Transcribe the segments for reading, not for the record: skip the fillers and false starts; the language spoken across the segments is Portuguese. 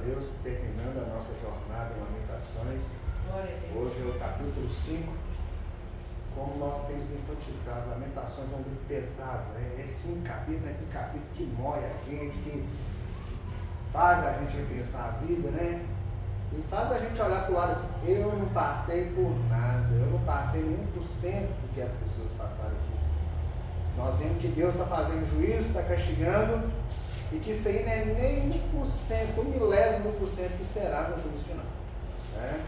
Deus, terminando a nossa jornada em Lamentações. Hoje é o capítulo 5. Como nós temos enfatizado, Lamentações é um livro pesado, né? É 5 capítulos, esse capítulo que mói a gente, que faz a gente repensar a vida, né? E faz a gente olhar para o lado assim, eu não passei por nada, eu não passei nem 1% do que as pessoas passaram aqui. Nós vemos que Deus está fazendo juízo, está castigando, e que isso aí não é nem 1%, 1/1000% que será no juízo final. Né?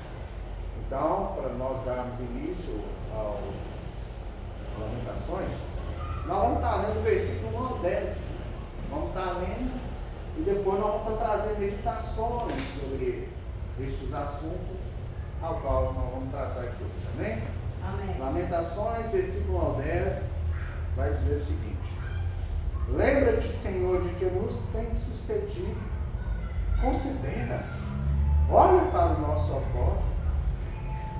Então, para nós darmos início ao Lamentações, nós vamos estar lendo o versículo 1 ao 10. Vamos estar lendo e depois nós vamos estar trazendo meditações sobre estes assuntos ao qual nós vamos tratar aqui hoje. Amém? Amém. Lamentações, versículo 1 ao 10, vai dizer o seguinte: lembra-te, Senhor, de que nos tem sucedido. Considera, olha para o nosso socorro.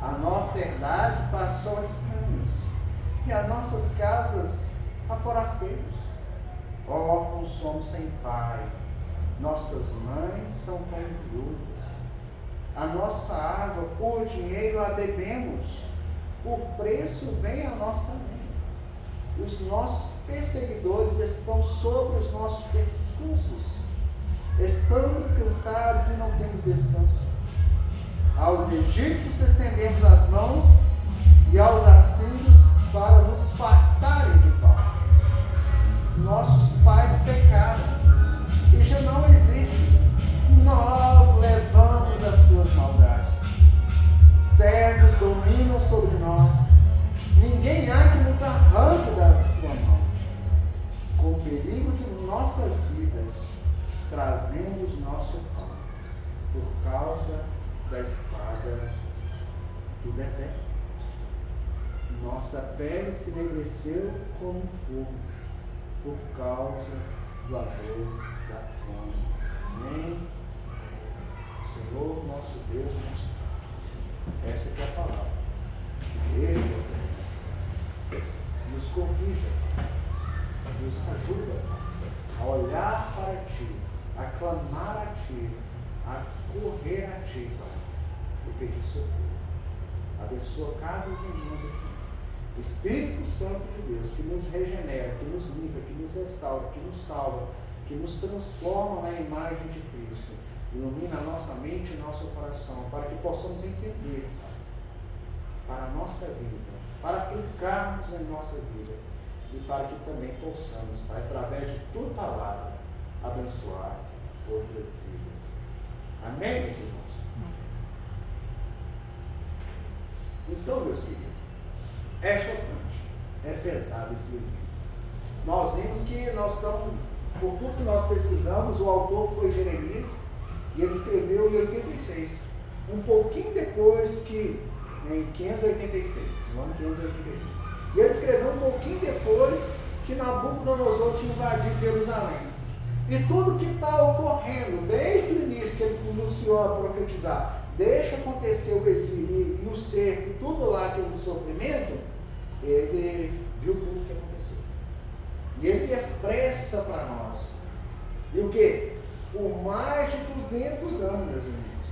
A nossa herdade passou a estranhos, e as nossas casas a forasteiros. Órfãos somos sem pai, nossas mães são como viúvas. A nossa água por dinheiro a bebemos, por preço vem a nossa mãe. Os nossos perseguidores estão sobre os nossos pescoços. Estamos cansados e não temos descanso. Aos egípcios estendemos as mãos e aos assírios para nos fartarem de pão. Nossos pais pecaram e já não existe. Nós levamos as suas maldades. Servos dominam sobre nós. Ninguém há que nos arranque da sua mão. Com o perigo de nossas vidas, trazemos nosso pão, por causa da espada do deserto. Nossa pele se enegreceu como fogo, por causa do amor da fome. Amém? Senhor, nosso Deus, nosso Pai, essa é a palavra. Ele nos corrija, nos ajuda a olhar para Ti, a clamar a Ti, a correr a Ti, Pai, e pedir socorro. Abençoa cada um de nós aqui. Espírito Santo de Deus, que nos regenera, que nos limpa, que nos restaura, que nos salva, que nos transforma na imagem de Cristo. Ilumina a nossa mente e nosso coração, para que possamos entender, Pai, para a nossa vida, para aplicarmos em nossa vida e para que também possamos, Pai, através de Tua palavra, abençoar outras vidas. Amém, meus irmãos? Então, meus queridos, é chocante, é pesado esse livro. Nós vimos que nós estamos, por tudo que nós pesquisamos, o autor foi Jeremias, e ele escreveu em 86, um pouquinho depois que, em 586, no ano 586. E ele escreveu um pouquinho depois que Nabucodonosor tinha invadido Jerusalém. E tudo que está ocorrendo, desde o início que ele iniciou a profetizar, deixa acontecer o exílio e o cerco, tudo lá que é o sofrimento, ele viu tudo o que aconteceu. E ele expressa para nós. E o que? Por mais de 200 anos, meus irmãos,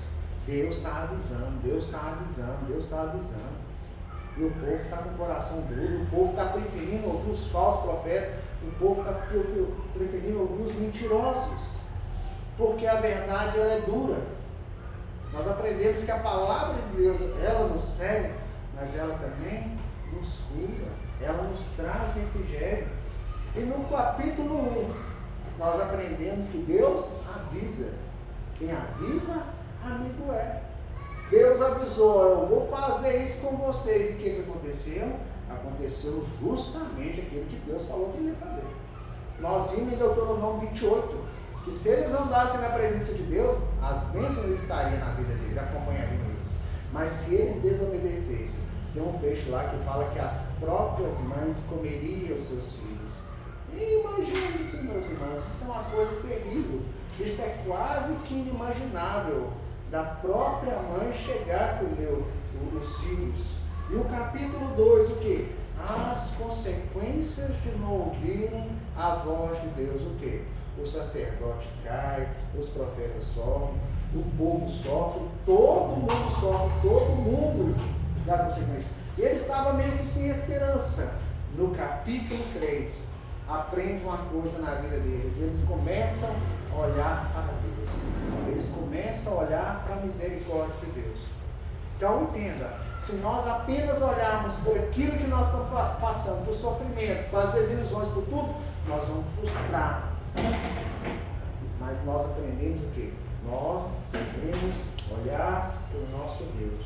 Deus está avisando, Deus está avisando, Deus está avisando. E o povo está com o coração duro, o povo está preferindo ouvir os falsos profetas, o povo está preferindo ouvir os mentirosos, porque a verdade ela é dura. Nós aprendemos que a palavra de Deus, ela nos fere, mas ela também nos cura, ela nos traz refrigério. E no capítulo 1, nós aprendemos que Deus avisa. Quem avisa, amigo é. Deus avisou, eu vou fazer isso com vocês. E o que aconteceu? Aconteceu justamente aquilo que Deus falou que ele ia fazer. Nós vimos em Deuteronômio 28, que se eles andassem na presença de Deus, as bênçãos estariam na vida deles, acompanhariam eles. Mas se eles desobedecessem, tem um texto lá que fala que as próprias mães comeriam os seus filhos. E imagina isso, meus irmãos, isso é uma coisa terrível. Isso é quase que inimaginável, da própria mãe chegar a comer os filhos. E o capítulo 2, o que? As consequências de não ouvirem a voz de Deus, o que? O sacerdote cai, os profetas sofrem, o povo sofre, todo mundo sofre, todo mundo dá consequência. E ele estava meio que sem esperança. No capítulo 3, aprende uma coisa na vida deles. Eles começam a olhar para Deus. Eles começam a olhar para a misericórdia de Deus. Então entenda, se nós apenas olharmos por aquilo que nós estamos passando, por sofrimento, por as desilusões, por tudo, nós vamos frustrar. Mas nós aprendemos o quê? Nós devemos olhar para o nosso Deus.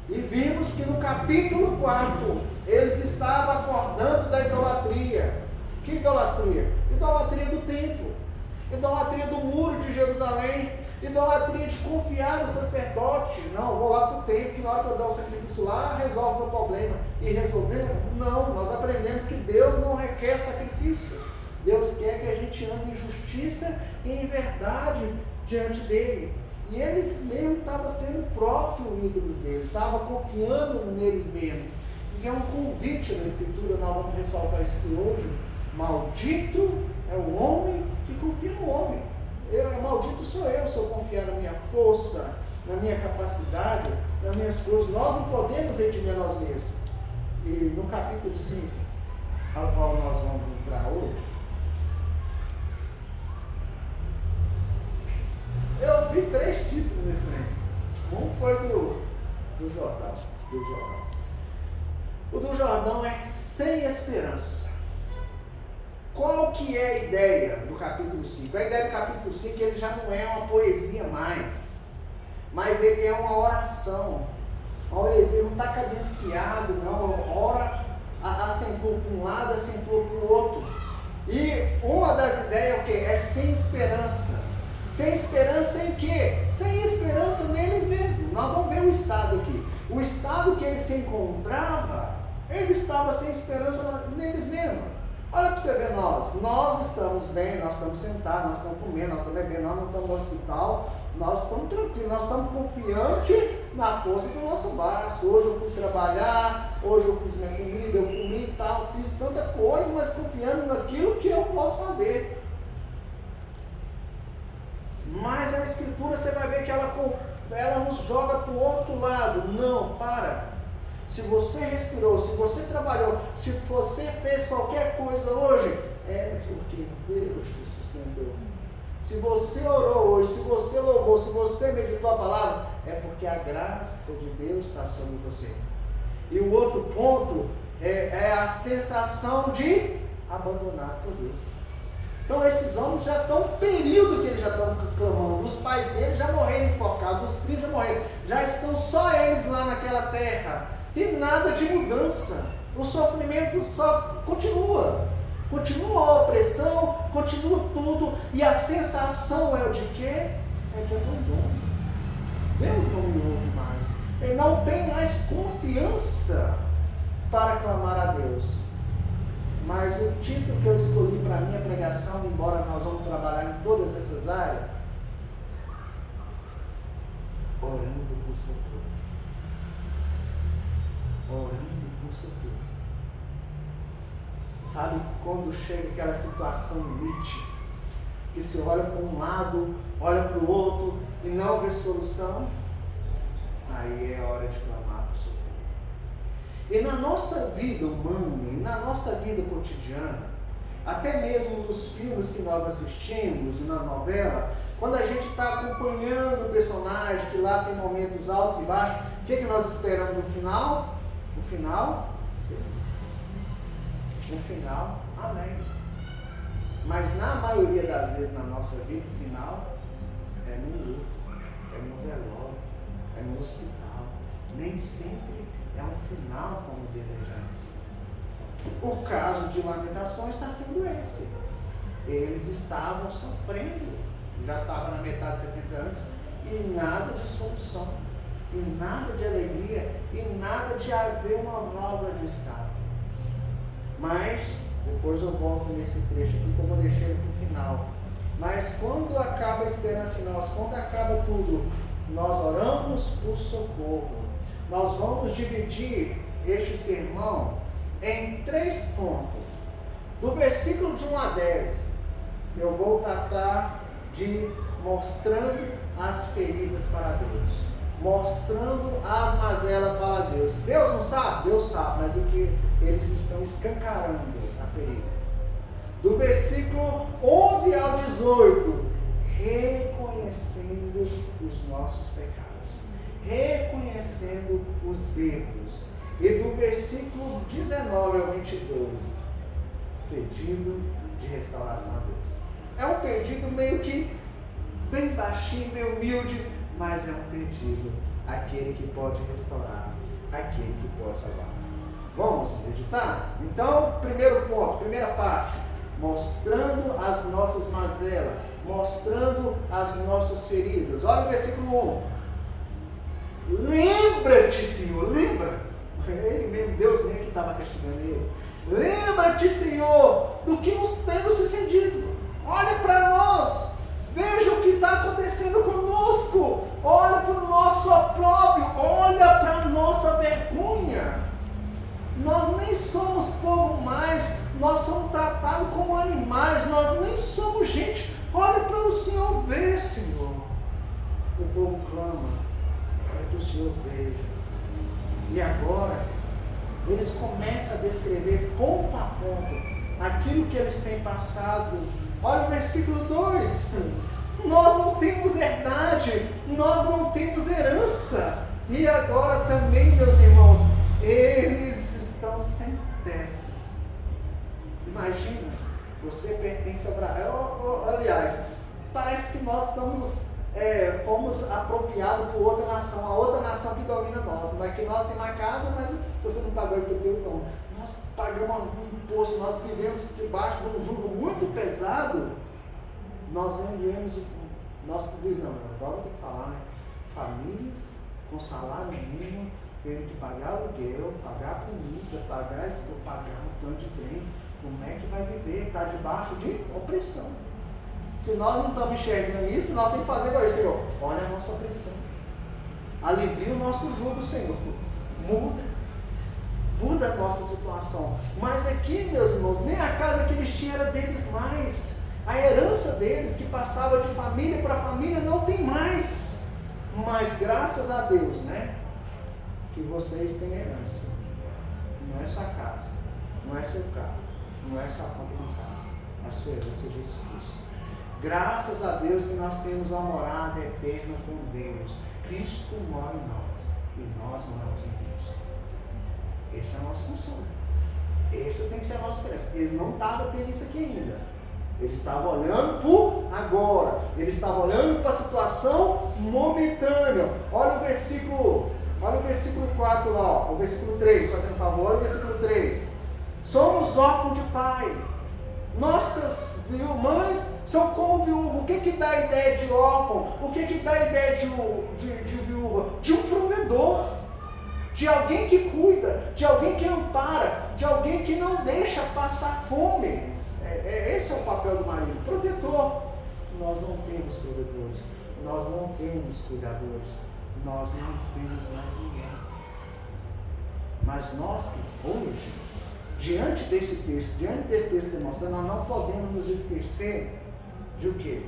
E vimos que no capítulo 4, eles estavam acordando da idolatria. Que idolatria? Idolatria do templo, idolatria do muro de Jerusalém, idolatria de confiar no sacerdote. Não, vou lá para o templo, que na hora que eu dar o sacrifício lá, resolve o meu problema. E resolveram? Não, nós aprendemos que Deus não requer sacrifício. Deus quer que a gente ande em justiça e em verdade diante dele. E eles mesmo estavam sendo o próprio ídolo deles, estavam confiando neles mesmos. E é um convite na Escritura, nós vamos ressaltar isso aqui hoje. Maldito é o homem que confia no homem. Maldito sou eu se eu confiar na minha força, na minha capacidade, nas minhas coisas. Nós não podemos redimir nós mesmos. E no capítulo 5, ao qual nós vamos entrar hoje, eu vi 3 títulos nesse livro. Um foi do Jordão. O do Jordão é Sem Esperança. Qual que é a ideia do capítulo 5? A ideia do capítulo 5 ele já não é uma poesia mais, mas ele é uma oração. Uma poesia não está cadenciado, não. Ora, acentua para um lado, acentua para o outro. E uma das ideias é o quê? É sem esperança. Sem esperança em quê? Sem esperança neles mesmos. Nós vamos ver o estado aqui. O estado que ele se encontrava, ele estava sem esperança neles mesmos. Olha para você ver nós estamos bem, nós estamos sentados, nós estamos comendo, nós estamos bebendo, nós não estamos no hospital, nós estamos tranquilos, nós estamos confiantes na força do nosso braço. Hoje eu fui trabalhar, hoje eu fiz minha comida, eu comi e tal, fiz tanta coisa, mas confiando naquilo que eu posso fazer. Mas a Escritura você vai ver que ela nos joga para o outro lado. Não, para. Se você respirou, se você trabalhou, se você fez qualquer coisa hoje, é porque Deus te sustentou. Se você orou hoje, se você louvou, se você meditou a palavra, é porque a graça de Deus está sobre você. E o outro ponto é a sensação de abandonar por Deus. Então esses homens já estão no período que eles já estão clamando. Os pais deles já morreram enforcados, os primos já morreram. Já estão só eles lá naquela terra. E nada de mudança. O sofrimento só continua. Continua a opressão, continua tudo. E a sensação é o de quê? É de abandono. Deus não me ouve mais. Ele não tem mais confiança para clamar a Deus. Mas o título que eu escolhi para a minha pregação, embora nós vamos trabalhar em todas essas áreas, orando por socorro. Orando por socorro. Sabe quando chega aquela situação limite, que você olha para um lado, olha para o outro e não vê solução? Aí é hora de clamar por socorro. E na nossa vida humana, e na nossa vida cotidiana, até mesmo nos filmes que nós assistimos e na novela, quando a gente está acompanhando o personagem, que lá tem momentos altos e baixos, o que nós esperamos no final? No final, feliz. No final, amém. Mas na maioria das vezes na nossa vida, o final é no luto, é no velório, é no hospital. Nem sempre é um final como desejamos. O caso de Lamentações está sendo esse. Eles estavam sofrendo, já estavam na metade de 70 anos, e nada de solução, e nada de alegria, e nada de haver uma válvula de escape. Mas, depois eu volto nesse trecho aqui que eu vou deixar ele para o final. Mas quando acaba a esperança em nós, quando acaba tudo, nós oramos por socorro. Nós vamos dividir este sermão em 3 pontos. Do versículo de 1 a 10, eu vou tratar de mostrando as feridas para Deus, mostrando as mazelas para Deus. Deus não sabe? Deus sabe, mas o que eles estão escancarando a ferida. Do versículo 11 ao 18, reconhecendo os nossos pecados, reconhecendo os erros. E do versículo 19 ao 22, pedido de restauração a Deus. É um pedido meio que bem baixinho, meio humilde, mas é um pedido àquele que pode restaurar, àquele que pode salvar. Vamos meditar? Então, primeiro ponto, primeira parte, mostrando as nossas mazelas, mostrando as nossas feridas. Olha o versículo 1. Lembra-te, Senhor, lembra? Ele mesmo, Deus mesmo que estava castigando eles. Lembra-te, Senhor, do que nos temos sucedido. Olha para nós, veja o que está acontecendo conosco. Olha para o nosso opróbrio, olha para a nossa vergonha. Nós nem somos povo mais, nós somos tratados como animais, nós nem somos gente. Olha para o Senhor ver, Senhor. O povo clama para que o Senhor veja. E agora, eles começam a descrever ponto a ponto aquilo que eles têm passado. Olha o versículo 2. Nós não temos herdade, nós não temos herança. E agora também, meus irmãos, eles estão sem teto. Imagina, você pertence ao Brasil. Aliás, parece que nós fomos apropriados por outra nação, a outra nação que domina nós. Não é que nós temos uma casa, mas se você não pagou o teu então, nós pagamos um imposto, nós vivemos debaixo de um jugo muito pesado. Nós não vivemos, agora tem que falar, né? Famílias com salário mínimo, tendo que pagar aluguel, pagar comida, pagar um tanto de trem. Como é que vai viver? Está debaixo de opressão. Se nós não estamos enxergando isso, nós temos que fazer para isso, Senhor. Olha a nossa opressão. Alivia o nosso jugo, Senhor. Muda a nossa situação. Mas aqui, meus irmãos, nem a casa que eles tinham era deles mais. A herança deles, que passava de família para família, não tem mais. Mas graças a Deus, né? Que vocês têm herança. Não é sua casa, não é seu carro, não é sua conta no carro. A sua herança é Jesus Cristo. Graças a Deus que nós temos uma morada eterna com Deus. Cristo mora em nós e nós moramos em Cristo. Esse é o nosso consolo. Esse tem que ser a nossa esperança. Eles não estavam tendo isso aqui ainda. Eles estavam olhando por agora. Eles estavam olhando para a situação momentânea. Olha o versículo 4 lá, ó, o versículo 3, fazendo favor, olha o versículo 3. Somos órfãos de pai. Nossas mães são como viúva. O que dá a ideia de órfão? O que dá a ideia de viúva? De um provedor, de alguém que cuida, de alguém que ampara, de alguém que não deixa passar fome. Esse é o papel do marido, protetor. Nós não temos provedores, nós não temos cuidadores, nós não temos mais ninguém. Mas nós, hoje, diante desse texto demonstrando, nós não podemos nos esquecer de o quê?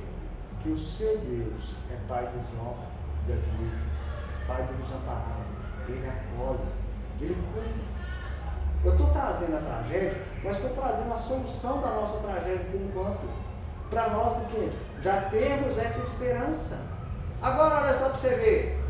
Que o seu Deus é Pai dos órfãos, da viúva, Pai do desamparado. Ele acolhe, Ele cuida. Eu estou trazendo a tragédia, mas estou trazendo a solução da nossa tragédia por enquanto. Para nós o quê? Já termos essa esperança. Agora olha só para você ver.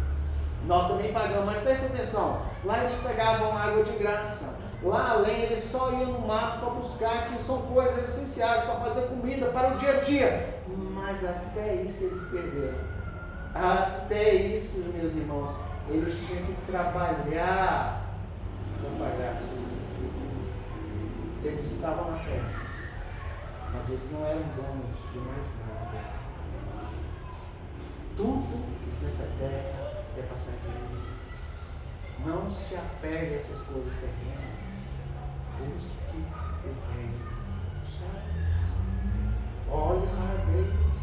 Nós também pagamos, mas presta atenção. Lá eles pegavam água de graça. Lá além eles só iam no mato para buscar, que são coisas essenciais para fazer comida, para o dia a dia. Mas até isso eles perderam. Até isso, meus irmãos, eles tinham que trabalhar para pagar. Eles estavam na terra, mas eles não eram donos de mais nada. Tudo nessa terra é passageiro. Não se apegue a essas coisas terrenas. Busque o reino dos céus. Olhe para Deus.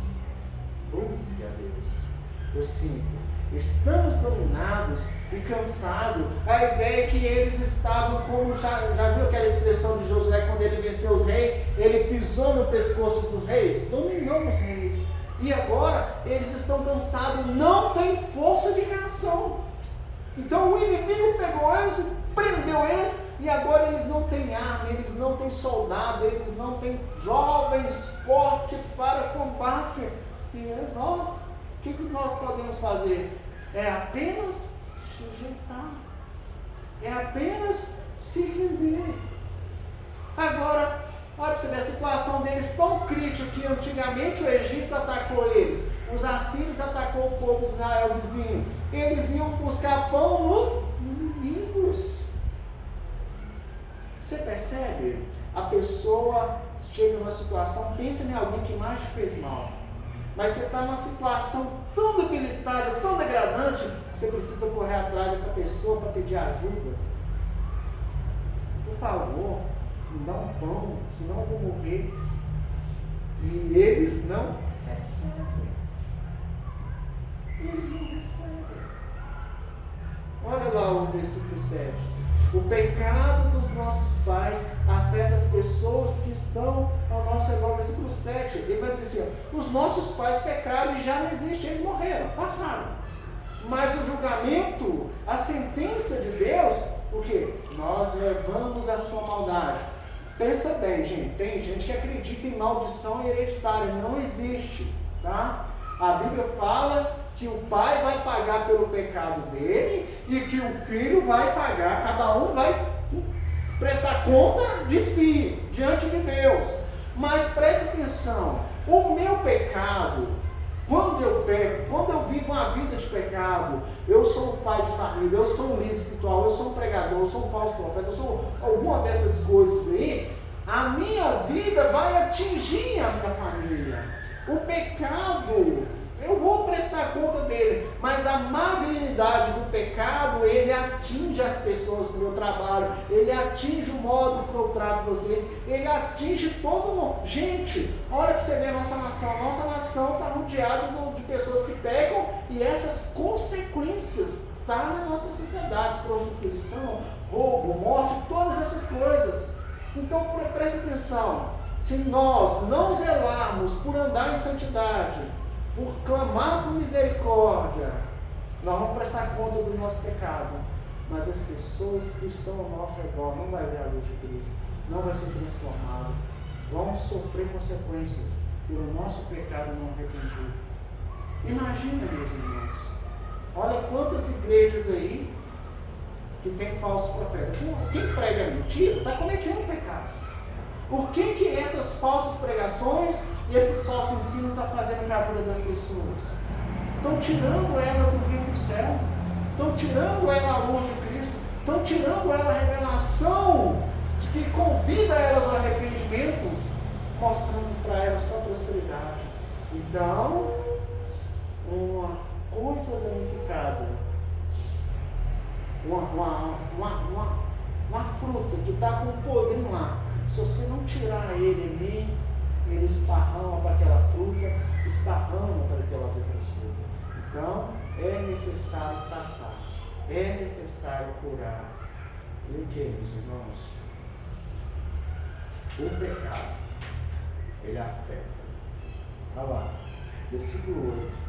Busque a Deus. O 5. Estamos dominados e cansados. A ideia é que eles estavam como, já viu aquela expressão de Josué quando ele venceu os reis? Ele pisou no pescoço do rei, dominou os reis. E agora eles estão cansados, não tem força de reação. Então o inimigo pegou esse, prendeu esse, e agora eles não têm arma, eles não têm soldado, eles não têm jovens fortes para combate. E eles, o que nós podemos fazer? É apenas sujeitar, é apenas se render. Agora, olha para você ver a situação deles tão crítica que antigamente o Egito atacou eles, os assírios atacou o povo de Israel vizinho, eles iam buscar pão nos inimigos. Você percebe? A pessoa chega numa situação, pensa em alguém que mais te fez mal, mas você está numa situação tão debilitada, tão degradante, que você precisa correr atrás dessa pessoa para pedir ajuda. Por favor, me dá um pão, senão eu vou morrer. E eles não recebem. Eles não recebem. Olha lá o versículo 7. O pecado dos nossos pais afeta as pessoas que estão ao nosso redor. Versículo 7, ele vai dizer assim, os nossos pais pecaram e já não existe, eles morreram, passaram. Mas o julgamento, a sentença de Deus, o quê? Nós levamos a sua maldade. Pensa bem, gente, tem gente que acredita em maldição hereditária, não existe, tá? A Bíblia fala que o pai vai pagar pelo pecado dele e que o filho vai pagar, cada um vai prestar conta de si, diante de Deus. Mas preste atenção, o meu pecado, quando eu peco, quando eu vivo uma vida de pecado, eu sou um pai de família, eu sou um líder espiritual, eu sou um pregador, eu sou um falso profeta, eu sou alguma dessas coisas aí, a minha vida vai atingir a minha família. O pecado, eu vou prestar conta dele, mas a malignidade do pecado, ele atinge as pessoas do meu trabalho, ele atinge o modo que eu trato vocês, ele atinge todo mundo. Gente, olha para você ver a nossa nação está rodeada de pessoas que pecam, e essas consequências estão na nossa sociedade, prostituição, roubo, morte, todas essas coisas. Então preste atenção, se nós não zelarmos por andar em santidade, por clamar por misericórdia, nós vamos prestar conta do nosso pecado, mas as pessoas que estão ao nosso redor não vão ver a luz de Cristo, não vai ser transformado, vão sofrer consequências pelo nosso pecado não arrependido. Imagina, meus irmãos, olha quantas igrejas aí que tem falsos profetas. Quem prega mentira está cometendo pecado. O que essas falsas pregações e esses falsos ensinos estão fazendo na vida das pessoas? Estão tirando elas do reino do céu, estão tirando ela a luz de Cristo, estão tirando ela a revelação de que convida elas ao arrependimento, mostrando para elas só prosperidade. Então, uma coisa danificada, uma fruta que está com um podrinho lá, se você não tirar ele ali, ele esparrama para aquela fruta, esparrama para aquelas outras frutas. Então, é necessário tratar, é necessário curar. E o que, meus irmãos? O pecado, ele afeta. Olha lá, versículo 8.